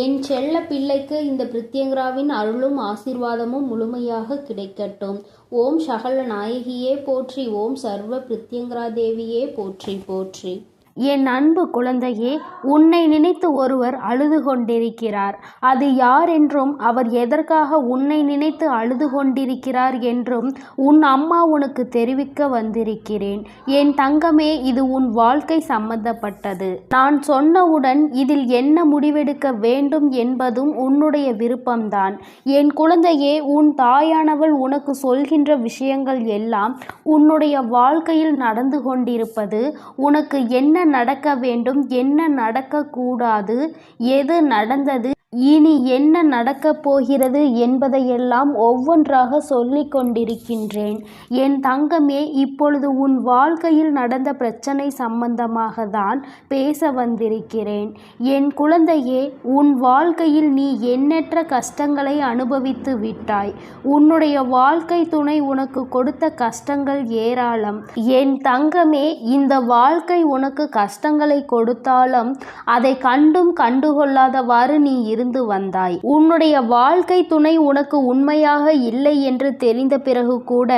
என் செல்ல பிள்ளைக்கு இந்த பிரித்யங்கராவின் அருளும் ஆசீர்வாதமும் முழுமையாக கிடைக்கட்டும். ஓம் சகல நாயகியே போற்றி. ஓம் சர்வ பிரித்யங்கரா தேவியே போற்றி போற்றி. என் அன்பு குழந்தையே, உன்னை நினைத்து ஒருவர் அழுது கொண்டிருக்கிறார். அது யார் என்றும் அவர் எதற்காக உன்னை நினைத்து அழுது கொண்டிருக்கிறார் என்றும் உன் அம்மா உனக்கு தெரிவிக்க வந்திருக்கிறேன். என் தங்கமே, இது உன் வாழ்க்கை சம்பந்தப்பட்டது. நான் சொன்னவுடன் இதில் என்ன முடிவெடுக்க வேண்டும் என்பதும் உன்னுடைய விருப்பம்தான். என் குழந்தையே, உன் தாயானவள் உனக்கு சொல்கின்ற விஷயங்கள் எல்லாம் உன்னுடைய வாழ்க்கையில் நடந்து கொண்டிருப்பது, உனக்கு என்ன நடக்க வேண்டும், என்ன நடக்கக்கூடாது, எது நடந்தது, இனி என்ன நடக்கப் போகிறது என்பதையெல்லாம் ஒவ்வொன்றாக சொல்லிக் கொண்டிருக்கின்றேன். என் தங்கமே, இப்பொழுது உன் வாழ்க்கையில் நடந்த பிரச்சனை சம்பந்தமாக தான் பேச வந்திருக்கிறேன். என் குழந்தையே, உன் வாழ்க்கையில் நீ எண்ணற்ற கஷ்டங்களை அனுபவித்து விட்டாய். உன்னுடைய வாழ்க்கை துணை உனக்கு கொடுத்த கஷ்டங்கள் ஏராளம். என் தங்கமே, இந்த வாழ்க்கை உனக்கு கஷ்டங்களை கொடுத்தாலும் அதை கண்டும் கண்டுகொள்ளாதவாறு நீ இருந்து வந்தாய். உன்னுடைய வாழ்க்கை துணை உனக்கு உண்மையாக இல்லை என்று தெரிந்த பிறகு கூட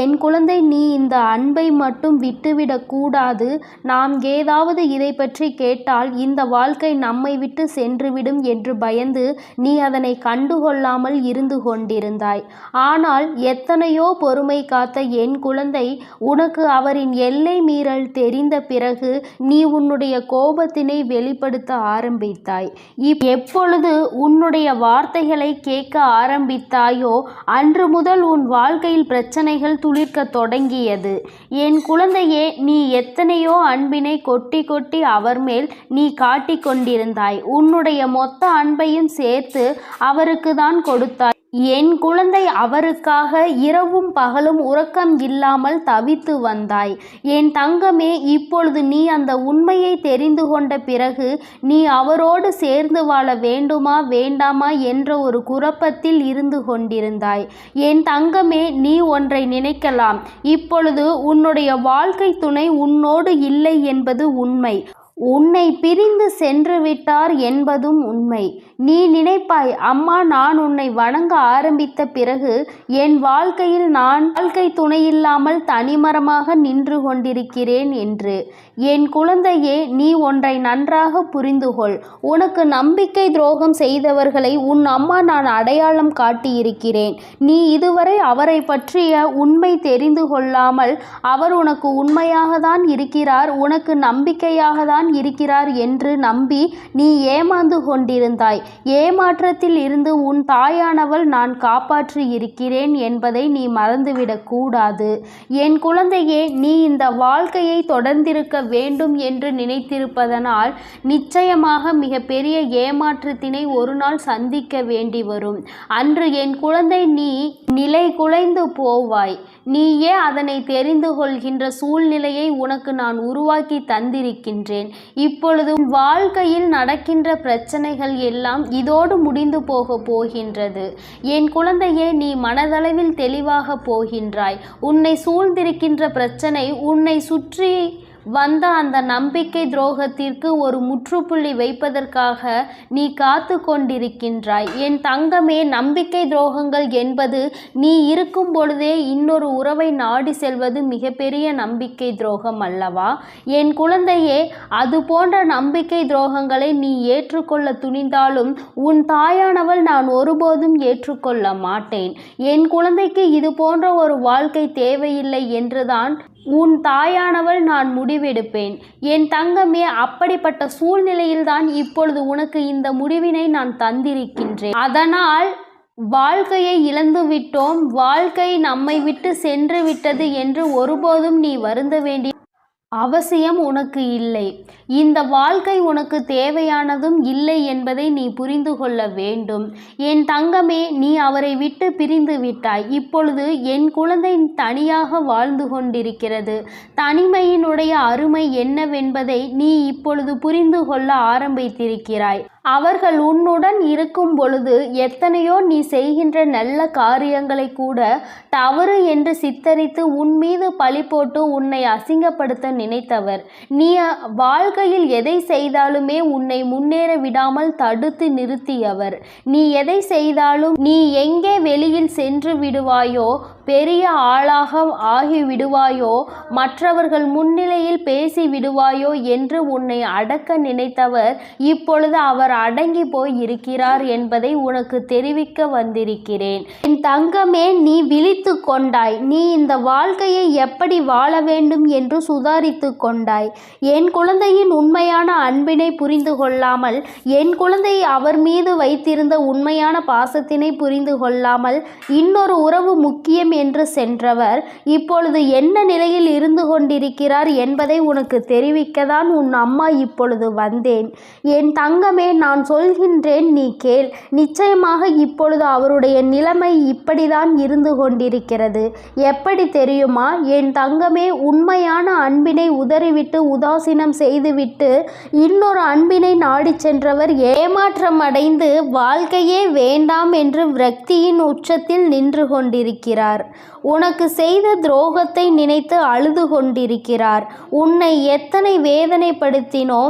என் குழந்தை, நீ இந்த அன்பை மட்டும் விட்டுவிடக் கூடாது. நாம் ஏதாவது இதை பற்றி கேட்டால் இந்த வாழ்க்கை நம்மை விட்டு சென்றுவிடும் என்று பயந்து நீ அதனை கண்டுகொள்ளாமல் இருந்து கொண்டிருந்தாய். ஆனால் எத்தனையோ பொறுமை காத்த என் குழந்தை, உனக்கு அவரின் எல்லை மீறல் தெரிந்த பிறகு நீ உன்னுடைய கோபத்தினை வெளிப்படுத்த ஆரம்பித்தாய். எப்பொழுது உன்னுடைய வார்த்தைகளை கேட்க ஆரம்பித்தாயோ அன்று முதல் உன் வாழ்க்கையில் பிரச்சனைகள் துளிர்க்க தொடங்கியது. என் குழந்தையே, நீ எத்தனையோ அன்பினை கொட்டி கொட்டி அவர் மேல் நீ காட்டிக் கொண்டிருந்தாய். உன்னுடைய மொத்த அன்பையும் சேர்த்து அவருக்கு தான் கொடுத்தாய். என் குழந்தை, அவருக்காக இரவும் பகலும் உறக்கம் இல்லாமல் தவித்து வந்தாய். என் தங்கமே, இப்பொழுது நீ அந்த உண்மையை தெரிந்து கொண்ட பிறகு நீ அவரோடு சேர்ந்து வாழ வேண்டுமா வேண்டாமா என்ற ஒரு குழப்பத்தில் இருந்து கொண்டிருந்தாய். என் தங்கமே, நீ ஒன்றை நினைக்கலாம். இப்பொழுது உன்னுடைய வாழ்க்கை துணை உன்னோடு இல்லை என்பது உண்மை. உன்னை பிரிந்து சென்று விட்டார் என்பதும் உண்மை. நீ நினைப்பாய், அம்மா, நான் உன்னை வணங்க ஆரம்பித்த பிறகு என் வாழ்க்கையில் நான் வாழ்க்கை துணையில்லாமல் தனிமரமாக நின்று கொண்டிருக்கிறேன் என்று. என் குழந்தையே, நீ ஒன்றை நன்றாக புரிந்துகொள். உனக்கு நம்பிக்கை துரோகம் செய்தவர்களை உன் அம்மா நான் அடையாளம் காட்டியிருக்கிறேன். நீ இதுவரை அவரை பற்றிய உண்மை தெரிந்து கொள்ளாமல் அவர் உனக்கு உண்மையாக தான் இருக்கிறார், உனக்கு நம்பிக்கையாக தான் இருக்கிறார் என்று நம்பி நீ ஏமாந்து கொண்டிருந்தாய். ஏமாற்றத்தில் இருந்து உன் தாயானவள் நான் காப்பாற்றி இருக்கிறேன் என்பதை நீ மறந்துவிடக் கூடாது. என் குழந்தையே, நீ இந்த வாழ்க்கையை தொடர்ந்திருக்க வேண்டும் என்று நினைத்திருப்பதனால் நிச்சயமாக மிக பெரிய ஏமாற்றத்தினை ஒரு நாள் சந்திக்க வேண்டி வரும். அன்று என் குழந்தை, நீ நிலை குலைந்து போவாய். நீயே அதனை தெரிந்து கொள்கின்ற சூழ்நிலையை உனக்கு நான் உருவாக்கி தந்திருக்கின்றேன். இப்பொழுது வாழ்க்கையில் நடக்கின்ற பிரச்சனைகள் எல்லாம் இதோடு முடிந்து போக போகின்றது. என் குழந்தையே, நீ மனதளவில் தெளிவாக போகின்றாய். உன்னை சூழ்ந்திருக்கின்ற பிரச்சனை, உன்னை சுற்றி வந்த அந்த நம்பிக்கை துரோகத்திற்கு ஒரு முற்றுப்புள்ளி வைப்பதற்காக நீ காத்து கொண்டிருக்கின்றாய். என் தங்கமே, நம்பிக்கை துரோகங்கள் என்பது நீ இருக்கும் பொழுதே இன்னொரு உறவை நாடி செல்வது மிகப்பெரிய நம்பிக்கை துரோகம் அல்லவா? என் குழந்தையே, அது போன்ற நம்பிக்கை துரோகங்களை நீ ஏற்றுக்கொள்ள துணிந்தாலும் உன் தாயானவள் நான் ஒருபோதும் ஏற்றுக்கொள்ள மாட்டேன். என் குழந்தைக்கு இது போன்ற ஒரு வாழ்க்கை தேவையில்லை என்றுதான் உன் தாயானவள் நான் முடிவெடுப்பேன். என் தங்கமே, அப்படிப்பட்ட சூழ்நிலையில்தான் இப்பொழுது உனக்கு இந்த முடிவினை நான் தந்திருக்கின்றேன். அதனால் வாழ்க்கையை இழந்து விட்டோம், வாழ்க்கை நம்மை விட்டு சென்று விட்டது என்று ஒருபோதும் நீ வருந்த வேண்டிய அவசியம் உனக்கு இல்லை. இந்த வாழ்க்கை உனக்கு தேவையானதும் இல்லை என்பதை நீ புரிந்து கொள்ள வேண்டும். என் தங்கமே, நீ அவரை விட்டு பிரிந்து விட்டாய். இப்பொழுது என் குழந்தை தனியாக வாழ்ந்து கொண்டிருக்கிறது. தனிமையினுடைய அருமை என்னவென்பதை நீ இப்பொழுது புரிந்து கொள்ள ஆரம்பித்திருக்கிறாய். அவர்கள் உன்னுடன் இருக்கும் பொழுது எத்தனையோ நீ செய்கின்ற நல்ல காரியங்களை கூட தவறு என்று சித்தரித்து உன் மீது பழி போட்டு உன்னை அசிங்கப்படுத்த நினைத்தவர். நீ வாழ்க்கையில் எதை செய்தாலுமே உன்னை முன்னேற விடாமல் தடுத்து நிறுத்தியவர். நீ எதை செய்தாலும் நீ எங்கே வெளியில் சென்று விடுவாயோ, பெரிய ஆளாக ஆகி விடுவாயோ, மற்றவர்கள் முன்னிலையில் பேசி விடுவாயோ என்று உன்னை அடக்க நினைத்தவர் இப்பொழுது அவர் அடங்கி போய் இருக்கிறார் என்பதை உனக்கு தெரிவிக்க வந்திருக்கிறேன். என் தங்கமே, நீ விழித்து கொண்டாய். நீ இந்த வாழ்க்கையை எப்படி வாழ வேண்டும் என்று சுதாரித்து கொண்டாய். என் குழந்தையின் உண்மையான அன்பினை புரிந்து கொள்ளாமல், என் குழந்தை அவர் மீது வைத்திருந்த உண்மையான பாசத்தினை புரிந்து கொள்ளாமல் இன்னொரு உறவு முக்கியம் என்று சென்றவர் இப்பொழுது என்ன நிலையில் இருந்து கொண்டிருக்கிறார் என்பதை உனக்கு தெரிவிக்கத்தான் உன் அம்மா இப்பொழுது வந்தேன். என் தங்கமே, நான் சொல்கின்றேன், நீ கேள். நிச்சயமாக இப்பொழுது அவருடைய நிலைமை இப்படிதான் இருந்து கொண்டிருக்கிறது. எப்படி தெரியுமா என் தங்கமே? உண்மையான அன்பினை உதறிவிட்டு உதாசீனம் செய்துவிட்டு இன்னொரு அன்பினை நாடி சென்றவர் ஏமாற்றம் அடைந்து வாழ்க்கையே வேண்டாம் என்று விரக்தியின் உச்சத்தில் நின்று கொண்டிருக்கிறார். உனக்கு செய்த துரோகத்தை நினைத்து அழுது கொண்டிருக்கிறார். உன்னை எத்தனை வேதனைப்படுத்தினோ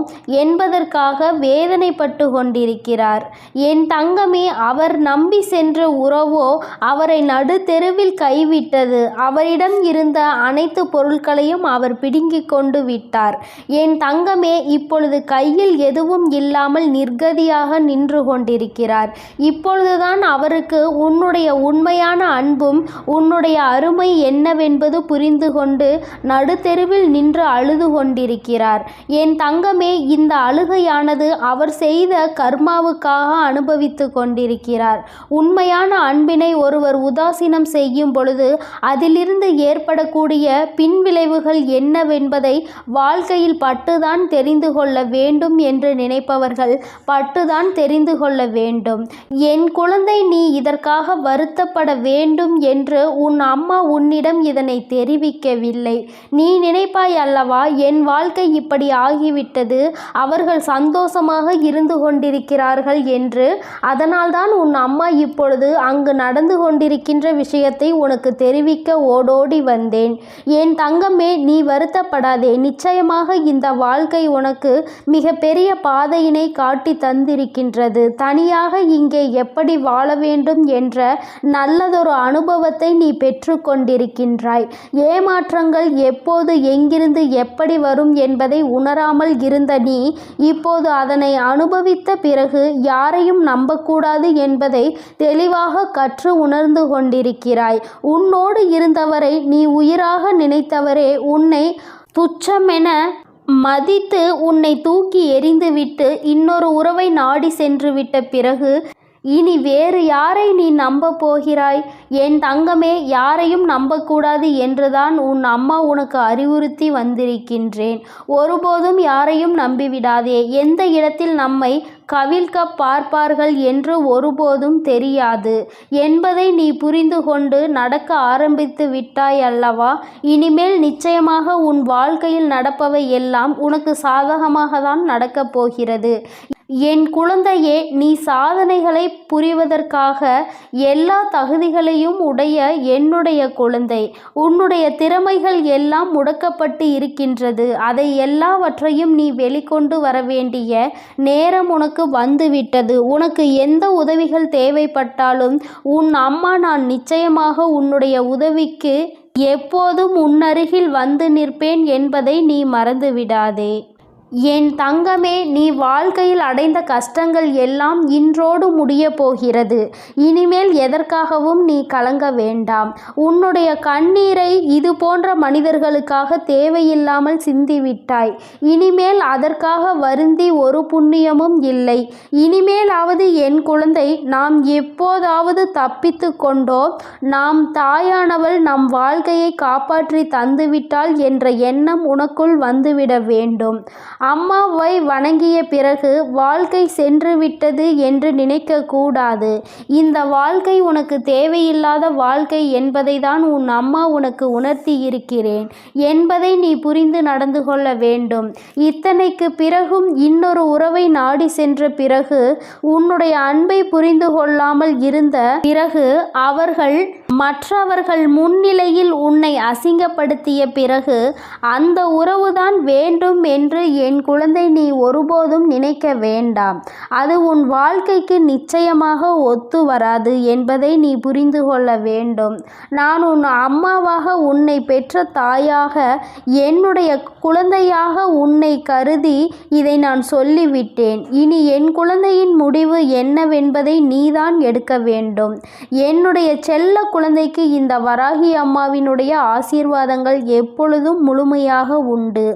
என்பதற்காக வேதனைப்பட்டு கொண்டிருக்கிறார். என் தங்கமே, அவர் நம்பி சென்ற உறவோ அவரை நடுத்தெருவில் கைவிட்டது. அவரிடம் இருந்த அனைத்து பொருட்களையும் அவர் பிடுங்கிக் கொண்டு விட்டார். என் தங்கமே, இப்பொழுது கையில் எதுவும் இல்லாமல் நிர்கதியாக நின்று கொண்டிருக்கிறார். இப்பொழுதுதான் அவருக்கு உன்னுடைய உண்மையான அன்பும் உன்னுடைய அருமை என்னவென்பது புரிந்து கொண்டு நடுத்தெருவில் நின்று அழுது கொண்டிருக்கிறார். என் தங்கமே, இந்த அழுகையானது அவர் செய்த கர்மாவுக்காக அனுபவித்து கொண்டிருக்கிறார். உண்மையான அன்பினை ஒருவர் உதாசீனம் செய்யும் பொழுது அதிலிருந்து ஏற்படக்கூடிய பின்விளைவுகள் என்னவென்பதை வாழ்க்கையில் பட்டுதான் தெரிந்து கொள்ள வேண்டும் என்று நினைப்பவர்கள் பட்டுதான் தெரிந்து கொள்ள வேண்டும். என் குழந்தை, நீ இதற்காக வருத்தப்பட வேண்டும் என்று உன் அம்மா உன்னிடம் இதனை தெரிவிக்கவில்லை. நீ நினைப்பாய் அல்லவா, என் வாழ்க்கை இப்படி ஆகிவிட்டது, அவர்கள் சந்தோஷமாக இருந்து கொண்டிருக்கிறார்கள் என்று. அதனால்தான் உன் அம்மா இப்பொழுது அங்கு நடந்து கொண்டிருக்கின்ற விஷயத்தை உனக்கு தெரிவிக்க ஓடோடி வந்தேன். என் தங்கமே, நீ வருத்தப்படாதே. நிச்சயமாக இந்த வாழ்க்கை உனக்கு மிக பெரிய பாதையினை காட்டி தந்திருக்கின்றது. தனியாக இங்கே எப்படி வாழ வேண்டும் என்ற நல்லதொரு அனுபவத்தை நீ பெற்றுக்கொண்டிருக்கின்றாய். ஏமாற்றங்கள் எப்போது எங்கிருந்து எப்படி வரும் என்பதை உணராமல் இருந்த நீ இப்போது அதனை அனுபவித்த பிறகு யாரையும் நம்பக்கூடாது என்பதை தெளிவாக கற்று உணர்ந்து கொண்டிருக்கிறாய். உன்னோடு இருந்தவரை, நீ உயிராக நினைத்தவரே உன்னை துச்சமென மதித்து உன்னை தூக்கி எறிந்துவிட்டு இன்னொரு உறவை நாடி சென்று விட்ட பிறகு இனி வேறு யாரை நீ நம்ப போகிறாய்? என் தங்கமே, யாரையும் நம்பக்கூடாது என்றுதான் உன் அம்மா உனக்கு அறிவுறுத்தி வந்திருக்கின்றேன். ஒருபோதும் யாரையும் நம்பிவிடாதே. எந்த இடத்தில் நம்மை கவிழ்க்க பார்ப்பார்கள் என்று ஒருபோதும் தெரியாது என்பதை நீ புரிந்து கொண்டு நடக்க ஆரம்பித்து விட்டாய் அல்லவா? இனிமேல் நிச்சயமாக உன் வாழ்க்கையில் நடப்பவை எல்லாம் உனக்கு சாதகமாக தான் நடக்கப் போகிறது. என் குழந்தையே, நீ சாதனைகளை புரிவதற்காக எல்லா தகுதிகளையும் உடைய என்னுடைய குழந்தை. உன்னுடைய திறமைகள் எல்லாம் முடக்கப்பட்டு இருக்கின்றது. அதை எல்லாவற்றையும் நீ வெளிக்கொண்டு வர வேண்டிய நேரம் உனக்கு வந்துவிட்டது. உனக்கு எந்த உதவிகள் தேவைப்பட்டாலும் உன் அம்மா நான் நிச்சயமாக உன்னுடைய உதவிக்கு எப்போதும் உன்னருகில் வந்து நிற்பேன் என்பதை நீ மறந்துவிடாதே. என் தங்கமே, நீ வாழ்க்கையில் அடைந்த கஷ்டங்கள் எல்லாம் இன்றோடு முடிய போகிறது. இனிமேல் எதற்காகவும் நீ கலங்க வேண்டாம். உன்னுடைய கண்ணீரை இது போன்ற மனிதர்களுக்காக தேவையில்லாமல் சிந்திவிட்டாய். இனிமேல் அதற்காக வருந்தி ஒரு புண்ணியமும் இல்லை. இனிமேலாவது என் குழந்தை, நாம் எப்போதாவது தப்பித்து கொண்டோ நாம் தாயானவள் நம் வாழ்க்கையை காப்பாற்றி தந்துவிட்டாள் என்ற எண்ணம் உனக்குள் வந்துவிட வேண்டும். அம்மாவை வணங்கிய பிறகு வாழ்க்கை சென்றுவிட்டது என்று நினைக்கக்கூடாது. இந்த வாழ்க்கை உனக்கு தேவையில்லாத வாழ்க்கை என்பதை தான் உன் அம்மா உனக்கு உணர்த்தி இருக்கிறேன் என்பதை நீ புரிந்து நடந்து கொள்ள வேண்டும். இத்தனைக்கு பிறகும் இன்னொரு உறவை நாடி சென்ற பிறகு, உன்னுடைய அன்பை புரிந்து கொள்ளாமல் இருந்த பிறகு, அவர்கள் மற்றவர்கள் முன்னிலையில் உன்னை அசிங்கப்படுத்திய பிறகு, அந்த உறவுதான் வேண்டும் என்று என் குழந்தை நீ ஒருபோதும் நினைக்க வேண்டாம். அது உன் வாழ்க்கைக்கு நிச்சயமாக ஒத்து வராது என்பதை நீ புரிந்து கொள்ள வேண்டும். நான் உன் அம்மாவாக, உன்னை பெற்ற தாயாக, என்னுடைய குழந்தையாக உன்னை கருதி இதை நான் சொல்லிவிட்டேன். இனி என் குழந்தையின் முடிவு என்னவென்பதை நீதான் எடுக்க வேண்டும். என்னுடைய செல்ல குழந்தைக்கு இந்த வராகி அம்மாவினுடைய ஆசீர்வாதங்கள் எப்பொழுதும் முழுமையாக உண்டு.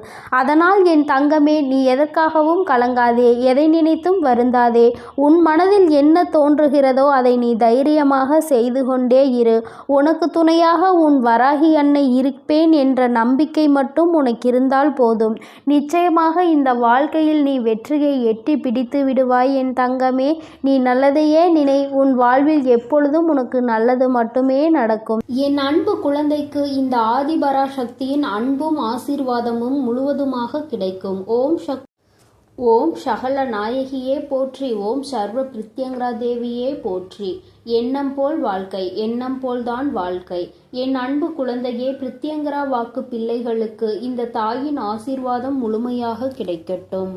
அதனால் என் தங்கமே, நீ எதற்காகவும் கலங்காதே, எதை நினைத்தும் வருந்தாதே. உன் மனதில் என்ன தோன்றுகிறதோ அதை நீ தைரியமாக செய்து கொண்டே இரு. உனக்கு துணையாக உன் வராகி அன்னை இருப்பேன் என்ற நம்பிக்கை மட்டும் உனக்கு இருந்தால் போதும். நிச்சயமாக இந்த வாழ்க்கையில் நீ வெற்றியை எட்டி பிடித்து விடுவாய் என் தங்கமே. நீ நல்லதையே நினை. உன் வாழ்வில் எப்பொழுதும் உனக்கு நல்லது மட்டுமே நடக்கும். என் அன்பு குழந்தைக்கு இந்த ஆதிபராசக்தியின் அன்பும் ஆசீர்வாதமும் முழுவதுமாக கிடைக்கும். ஓம் சகல நாயகியே போற்றி. ஓம் சர்வ பிரித்யங்கரா தேவியே போற்றி. எண்ணம் போல் வாழ்க்கை, எண்ணம் போல்தான் வாழ்க்கை. என் அன்பு குழந்தையே, பிரித்யங்கரா வாக்கு பிள்ளைகளுக்கு இந்த தாயின் ஆசீர்வாதம் முழுமையாக கிடைக்கட்டும்.